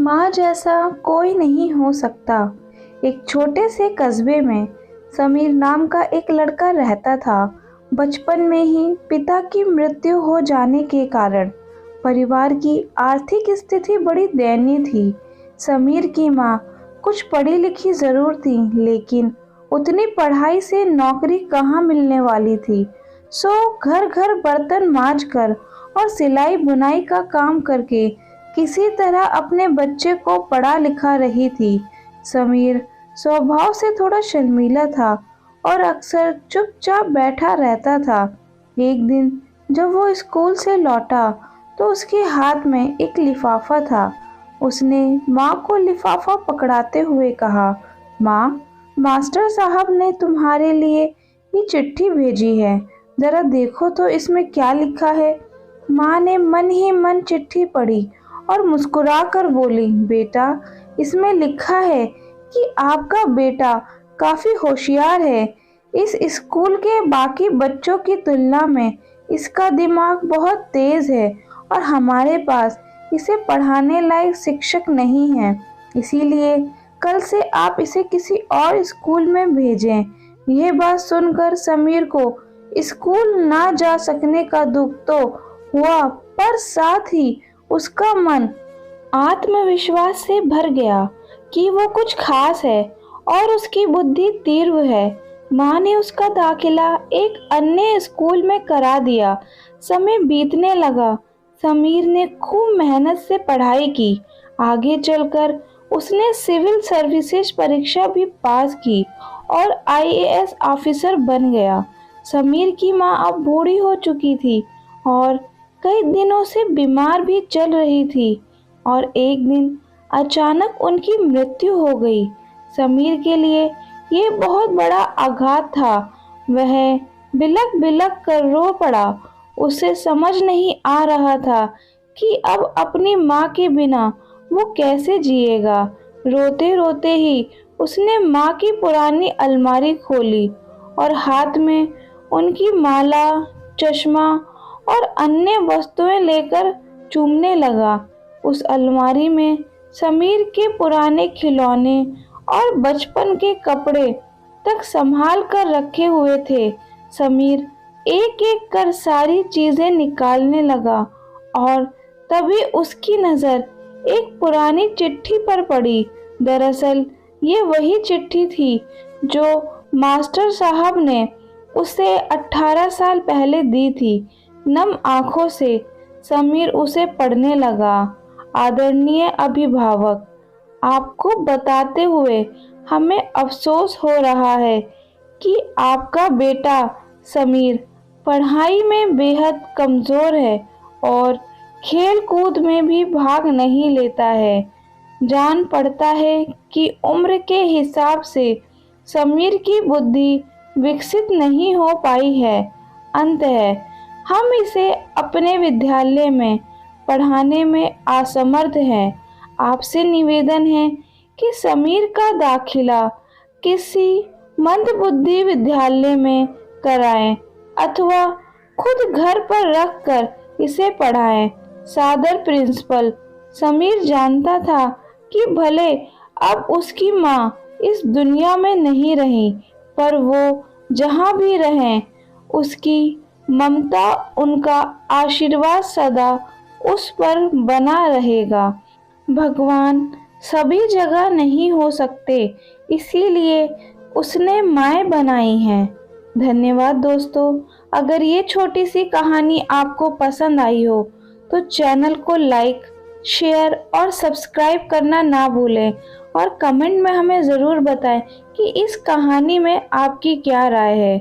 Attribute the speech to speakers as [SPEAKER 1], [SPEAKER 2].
[SPEAKER 1] माँ जैसा कोई नहीं हो सकता। एक छोटे से कस्बे में समीर नाम का एक लड़का रहता था। बचपन में ही पिता की मृत्यु हो जाने के कारण परिवार की आर्थिक स्थिति बड़ी दयनीय थी। समीर की माँ कुछ पढ़ी लिखी जरूर थी, लेकिन उतनी पढ़ाई से नौकरी कहाँ मिलने वाली थी। सो घर घर बर्तन मांज कर और सिलाई बुनाई का काम करके किसी तरह अपने बच्चे को पढ़ा लिखा रही थी। समीर स्वभाव से थोड़ा शर्मीला था और अक्सर चुपचाप बैठा रहता था। एक दिन जब वो स्कूल से लौटा तो उसके हाथ में एक लिफाफा था। उसने माँ को लिफाफा पकड़ाते हुए कहा, माँ, मास्टर साहब ने तुम्हारे लिए ये चिट्ठी भेजी है, जरा देखो तो इसमें क्या लिखा है। माँ ने मन ही मन चिट्ठी पढ़ी और मुस्कुराकर बोली, बेटा, इसमें लिखा है कि आपका बेटा काफी होशियार है। इस स्कूल के बाकी बच्चों की तुलना में इसका दिमाग बहुत तेज है और हमारे पास इसे पढ़ाने लायक शिक्षक नहीं है। इसीलिए कल से आप इसे किसी और स्कूल में भेजें। यह बात सुनकर समीर को स्कूल ना जा सकने का दुख तो हुआ, पर साथ ही उसका मन आत्मविश्वास से भर गया कि वो कुछ खास है और उसकी बुद्धि तीव्र है। माँ ने उसका दाखिला एक अन्य स्कूल में करा दिया। समय बीतने लगा। समीर ने खूब मेहनत से पढ़ाई की। आगे चलकर उसने सिविल सर्विसेज परीक्षा भी पास की और आईएएस ऑफिसर बन गया। समीर की माँ अब बूढ़ी हो चुकी थी और कई दिनों से बीमार भी चल रही थी और एक दिन अचानक उनकी मृत्यु हो गई। समीर के लिए ये बहुत बड़ा आघात था। वह बिलख बिलख कर रो पड़ा। उसे समझ नहीं आ रहा था कि अब अपनी माँ के बिना वो कैसे जिएगा। रोते रोते ही उसने माँ की पुरानी अलमारी खोली और हाथ में उनकी माला, चश्मा और अन्य वस्तुएं लेकर चूमने लगा। उस अलमारी में समीर के पुराने खिलौने और बचपन के कपड़े तक संभाल कर रखे हुए थे। समीर एक एक कर सारी चीजें निकालने लगा और तभी उसकी नजर एक पुरानी चिट्ठी पर पड़ी। दरअसल ये वही चिट्ठी थी जो मास्टर साहब ने उसे 18 साल पहले दी थी। नम आंखों से समीर उसे पढ़ने लगा। आदरणीय अभिभावक, आपको बताते हुए हमें अफसोस हो रहा है कि आपका बेटा समीर पढ़ाई में बेहद कमज़ोर है और खेल कूद में भी भाग नहीं लेता है। जान पड़ता है कि उम्र के हिसाब से समीर की बुद्धि विकसित नहीं हो पाई है। अंततः हम इसे अपने विद्यालय में पढ़ाने में असमर्थ हैं। आपसे निवेदन है कि समीर का दाखिला किसी मंदबुद्धि विद्यालय में कराएं अथवा खुद घर पर रखकर इसे पढ़ाएं। सादर प्रिंसिपल। समीर जानता था कि भले अब उसकी माँ इस दुनिया में नहीं रही, पर वो जहाँ भी रहें उसकी ममता, उनका आशीर्वाद सदा उस पर बना रहेगा। भगवान सभी जगह नहीं हो सकते, इसीलिए उसने माएँ बनाई हैं। धन्यवाद दोस्तों। अगर ये छोटी सी कहानी आपको पसंद आई हो तो चैनल को लाइक, शेयर और सब्सक्राइब करना ना भूलें और कमेंट में हमें ज़रूर बताएं कि इस कहानी में आपकी क्या राय है।